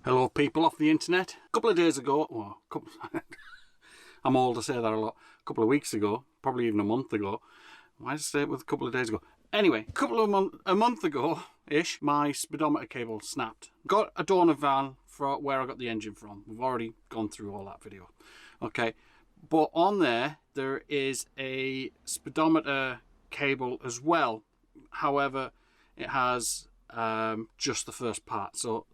Hello people off the internet. A couple of days ago, well, I'm old to say that a lot, a couple of weeks ago, probably even a month ago. Why did I say it with a couple of days ago? Anyway, a month ago-ish, my speedometer cable snapped. Got a donor van for where I got the engine from. We've already gone through all that video. Okay, but on there is a speedometer cable as well. However, it has just the first part. So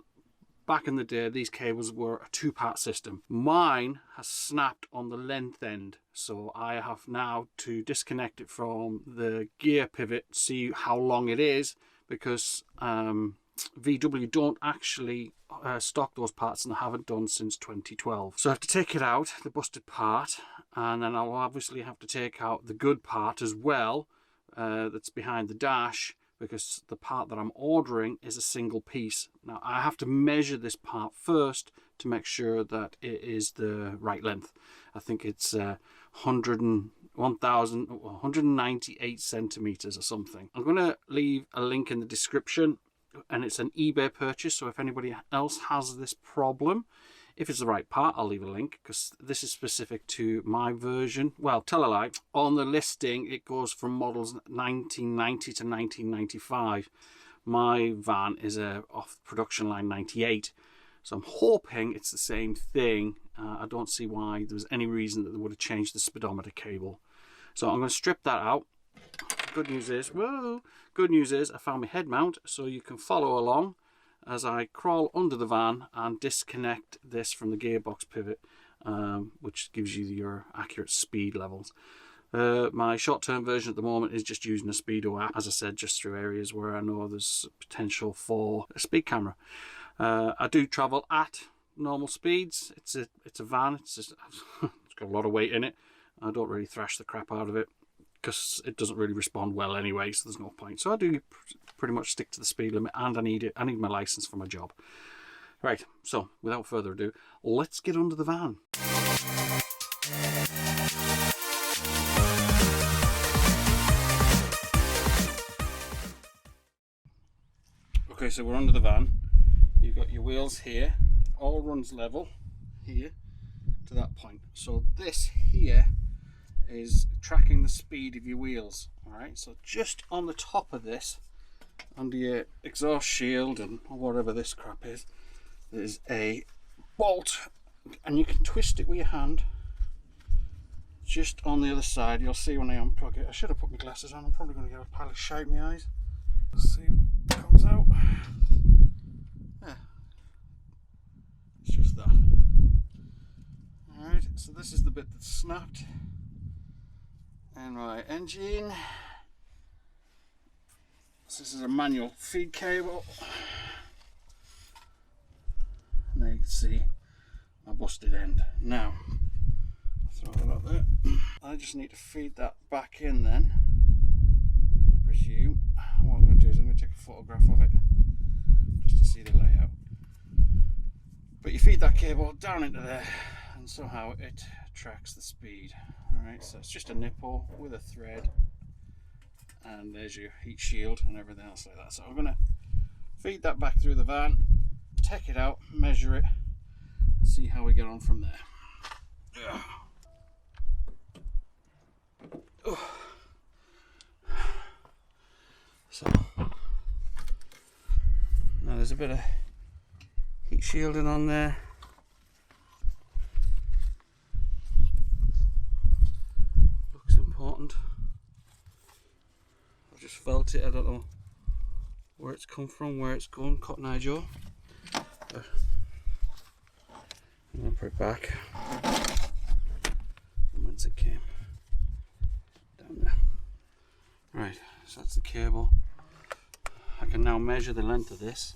back in the day, these cables were a two-part system. Mine has snapped on the length end, so I have now to disconnect it from the gear pivot, see how long it is, because VW don't actually stock those parts, and they haven't done since 2012. So I have to take it out, the busted part, and then I'll obviously have to take out the good part as well, that's behind the dash, because the part that I'm ordering is a single piece. Now I have to measure this part first to make sure that it is the right length. I think it's 198 centimeters or something. I'm going to leave a link in the description, and it's an eBay purchase, so if anybody else has this problem, if it's the right part, I'll leave a link, because this is specific to my version. Well, tell a lie. On the listing, it goes from models 1990 to 1995. My van is off production line 98. So I'm hoping it's the same thing. I don't see why there was any reason that they would have changed the speedometer cable. So I'm going to strip that out. Good news is, I found my head mount, so you can follow along as I crawl under the van and disconnect this from the gearbox pivot, which gives you your accurate speed levels. My short-term version at the moment is just using a Speedo app, as I said, just through areas where I know there's potential for a speed camera. I do travel at normal speeds. It's a van. It's got a lot of weight in it. I don't really thrash the crap out of it, because it doesn't really respond well anyway, so there's no point. So I do pretty much stick to the speed limit, and I need my license for my job. Right, so without further ado, let's get under the van. Okay, so we're under the van. You've got your wheels here, all runs level here to that point. So this here is tracking the speed of your wheels. All right, so just on the top of this, under your exhaust shield and whatever this crap is, there's a bolt, and you can twist it with your hand. Just on the other side, you'll see when I unplug it. I should have put my glasses on. I'm probably going to get a pile of shite in my eyes. Let's see what comes out. Yeah, it's just that. All right, so this is the bit that's snapped. And my engine. So this is a manual feed cable. And there you can see my busted end. Now, throw that up there. I just need to feed that back in then, I presume. What I'm going to do is I'm going to take a photograph of it just to see the layout. But you feed that cable down into there, and somehow it tracks the speed. Alright, so it's just a nipple with a thread, and there's your heat shield and everything else like that. So I'm going to feed that back through the van, take it out, measure it, and see how we get on from there. So now there's a bit of heat shielding on there. Important. I just felt it. I don't know where it's come from, where it's gone. Cotton Eye Joe. But I'm gonna put it back. And whence it came. Down there. Right, so that's the cable. I can now measure the length of this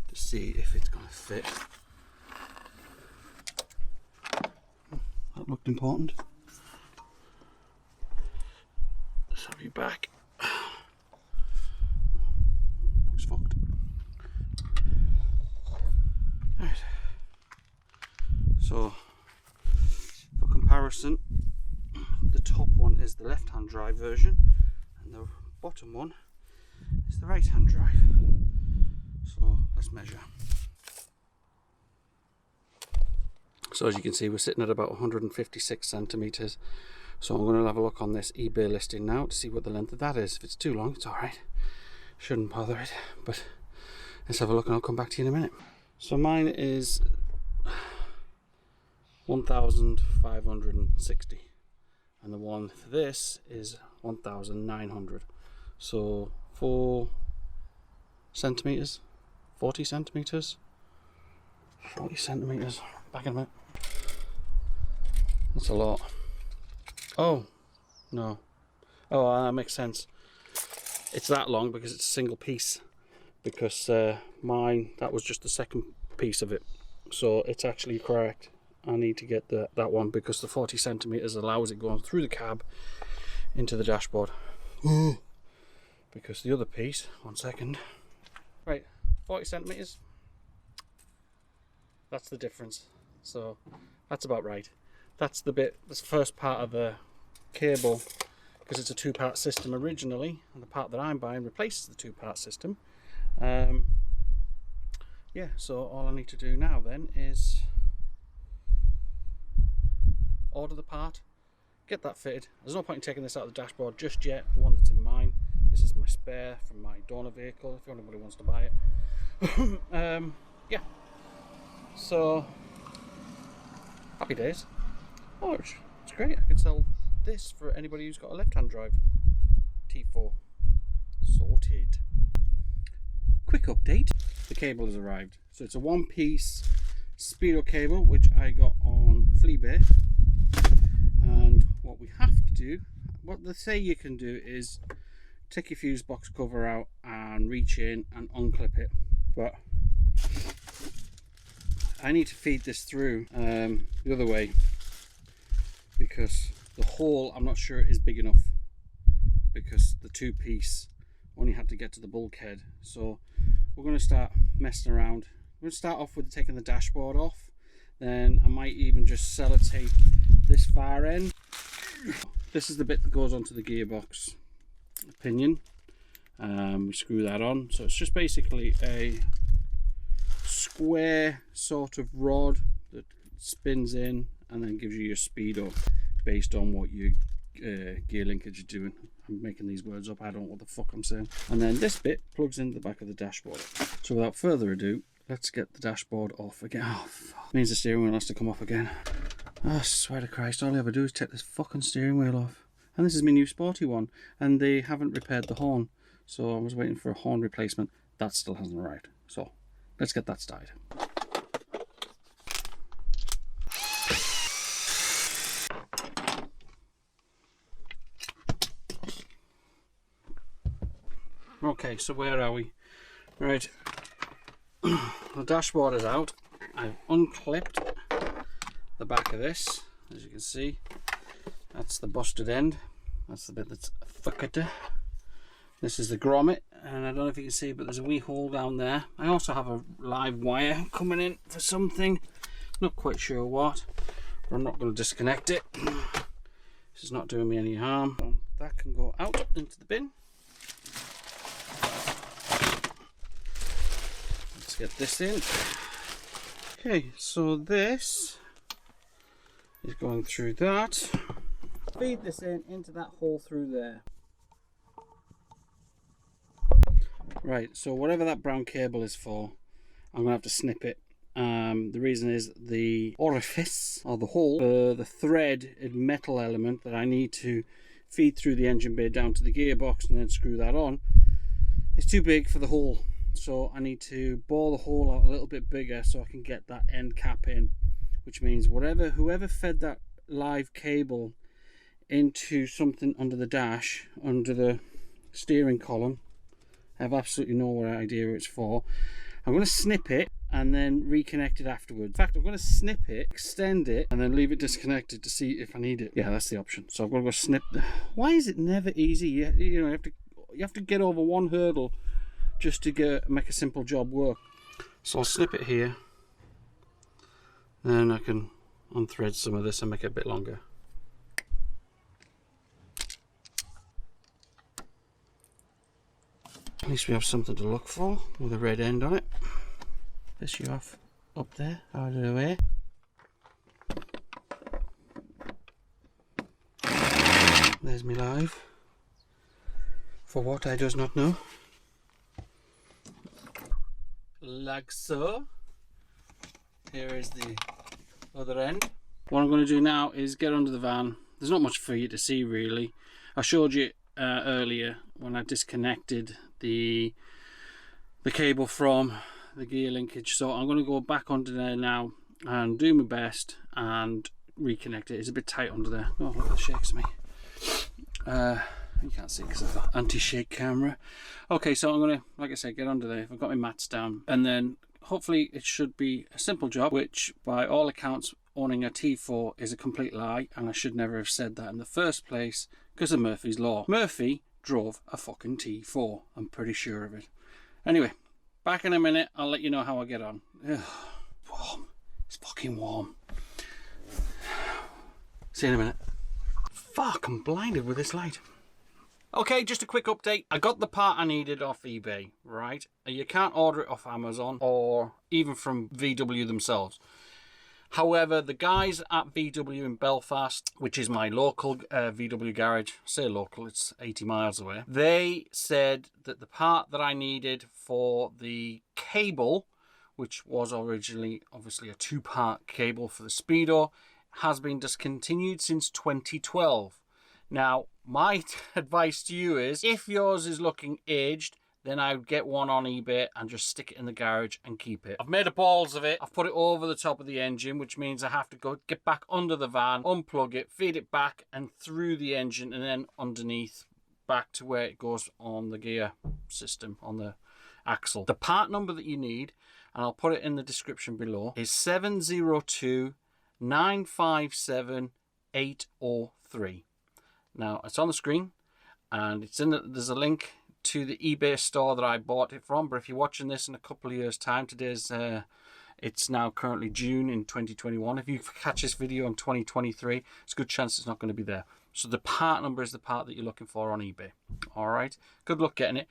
to see if it's gonna fit. That looked important. Let's have you back. Looks fucked. Right. So, for comparison, the top one is the left-hand drive version, and the bottom one is the right-hand drive. So let's measure. So as you can see, we're sitting at about 156 centimeters. So I'm going to have a look on this eBay listing now to see what the length of that is. If it's too long, it's alright. Shouldn't bother it. But let's have a look and I'll come back to you in a minute. So mine is 1,560. And the one for this is 1,900. So 4 centimeters, 40 centimeters, 40 centimeters. Back in a minute. That's a lot. Oh, no. Oh, that makes sense. It's that long because it's a single piece. Because mine, that was just the second piece of it. So it's actually correct. I need to get that one because the 40 centimeters allows it going through the cab into the dashboard. Because the other piece, 1 second. Right, 40 centimeters. That's the difference. So that's about right. That's the bit, that's the first part of the cable, because it's a 2-part system originally, and the part that I'm buying replaces the 2-part system. Yeah, so all I need to do now then is order the part, get that fitted. There's no point in taking this out of the dashboard just yet, the one that's in mine. This is my spare from my donor vehicle, if anybody wants to buy it. Yeah, so happy days. Oh, it's great. I can sell this for anybody who's got a left-hand drive T4. Sorted. Quick update. The cable has arrived. So it's a 1-piece Speedo cable, which I got on Fleabay. And what we have to do, what they say you can do, is take your fuse box cover out and reach in and unclip it. But I need to feed this through the other way, because the hole, I'm not sure is big enough, because the 2-piece only had to get to the bulkhead. So we're going to start messing around. We're going to start off with taking the dashboard off, then I might even just sellotape this far end. This is the bit that goes onto the gearbox pinion. We screw that on, so it's just basically a square sort of rod that spins in and then gives you your speedo based on what your gear linkage is doing. I'm making these words up, I don't know what the fuck I'm saying. And then this bit plugs into the back of the dashboard. So without further ado, let's get the dashboard off again. Oh fuck. Means the steering wheel has to come off again. Oh, I swear to Christ, all I ever do is take this fucking steering wheel off. And this is my new sporty one, and they haven't repaired the horn. So I was waiting for a horn replacement. That still hasn't arrived. So let's get that started. Okay, so where are we? Right, the dashboard is out. I've unclipped the back of this, as you can see. That's the busted end. That's the bit that's fucked. This is the grommet, and I don't know if you can see, but there's a wee hole down there. I also have a live wire coming in for something. Not quite sure what, but I'm not going to disconnect it. This is not doing me any harm. So that can go out into the bin. Let's get this in. Okay, so this is going through that. Feed this in into that hole through there. Right, so whatever that brown cable is for, I'm gonna have to snip it. The reason is the orifice, or the hole, for the thread and metal element that I need to feed through the engine bay down to the gearbox and then screw that on, is too big for the hole. So I need to bore the hole out a little bit bigger so I can get that end cap in, which means whoever fed that live cable into something under the dash, under the steering column, I have absolutely no idea what it's for. I'm going to snip it and then reconnect it afterwards. In fact, I'm going to snip it, extend it, and then leave it disconnected to see if I need it. Yeah, that's the option. So I'm going to go snip. Why is it never easy? You know, you have to get over one hurdle just to make a simple job work. So I'll snip it here, then I can unthread some of this and make it a bit longer. At least we have something to look for with a red end on it. piss you off up there, out of the way. There's me live. For what I does not know. Like so. Here is the other end. What I'm going to do now is get under the van. There's not much for you to see really. I showed you earlier when I disconnected the cable from the gear linkage, so I'm going to go back under there now and do my best and reconnect it. It's a bit tight under there. Oh look, it shakes me. You can't see because I've got anti-shake camera. Okay, so I'm going to, like I said, get under there. I've got my mats down, and then hopefully it should be a simple job, which by all accounts owning a T4 is a complete lie, and I should never have said that in the first place because of Murphy's Law. Murphy drove a fucking T4, I'm pretty sure of it. Anyway, back in a minute, I'll let you know how I get on. Ugh, warm. It's fucking warm. See you in a minute. Fuck, I'm blinded with this light. Okay, just a quick update. I got the part I needed off eBay, right? You can't order it off Amazon or even from VW themselves. However, the guys at VW in Belfast, which is my local VW garage, say local, it's 80 miles away, they said that the part that I needed for the cable, which was originally obviously a 2-part cable for the Speedo, has been discontinued since 2012. Now, my advice to you is, if yours is looking aged, then I would get one on eBay and just stick it in the garage and keep it. I've made a balls of it. I've put it over the top of the engine, which means I have to go get back under the van, unplug it, feed it back and through the engine, and then underneath back to where it goes on the gear system, on the axle. The part number that you need, and I'll put it in the description below, is 702 957 803. Now it's on the screen, and it's in there's a link to the eBay store that I bought it from. But if you're watching this in a couple of years time, it's now currently June in 2021. If you catch this video in 2023, it's a good chance it's not going to be there. So the part number is the part that you're looking for on eBay. All right, good luck getting it.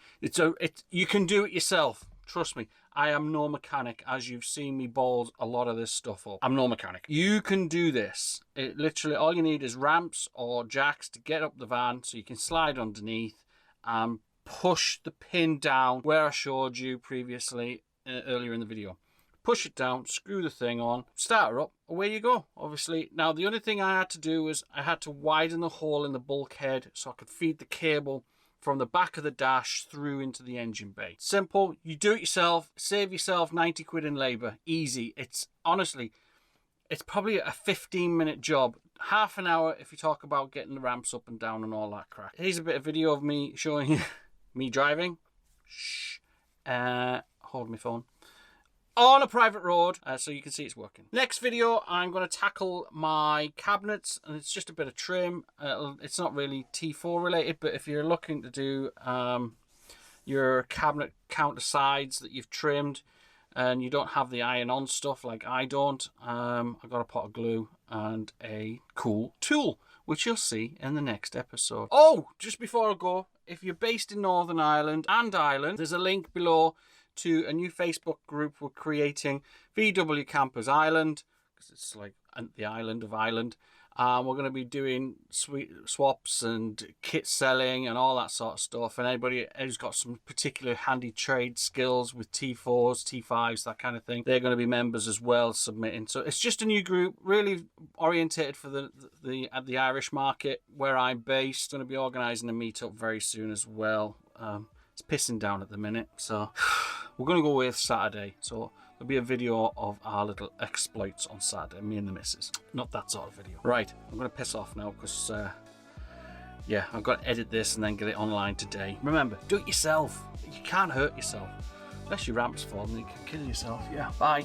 You can do it yourself. Trust me, I am no mechanic, as you've seen me balls a lot of this stuff up. I'm no mechanic. You can do this. It literally, all you need is ramps or jacks to get up the van so you can slide underneath and push the pin down where I showed you previously earlier in the video. Push it down, screw the thing on, start her up, away you go. Obviously, now the only thing I had to do was I had to widen the hole in the bulkhead so I could feed the cable from the back of the dash through into the engine bay. Simple, you do it yourself, save yourself 90 quid in labour, easy. It's honestly, it's probably a 15-minute job, half an hour if you talk about getting the ramps up and down and all that crap. Here's a bit of video of me showing you me driving. Shh. Hold my phone. On a private road, so you can see it's working. Next video, I'm going to tackle my cabinets, and it's just a bit of trim. It's not really T4 related, but if you're looking to do your cabinet counter sides that you've trimmed and you don't have the iron-on stuff like I don't, I've got a pot of glue and a cool tool, which you'll see in the next episode. Oh, just before I go, if you're based in Northern Ireland and Ireland, there's a link below to a new Facebook group we're creating, VW Campers Ireland, because it's like the island of Ireland. We're going to be doing swaps and kit selling and all that sort of stuff. And anybody who's got some particular handy trade skills with T4s, T5s, that kind of thing, they're going to be members as well, submitting. So it's just a new group, really orientated for the Irish market where I'm based. Going to be organising a meetup very soon as well. It's pissing down at the minute, so we're going to go away Saturday. So there'll be a video of our little exploits on Saturday, me and the missus. Not that sort of video. Right, I'm going to piss off now because, yeah, I've got to edit this and then get it online today. Remember, do it yourself. You can't hurt yourself. Unless your ramps fall and you can kill yourself. Yeah, bye.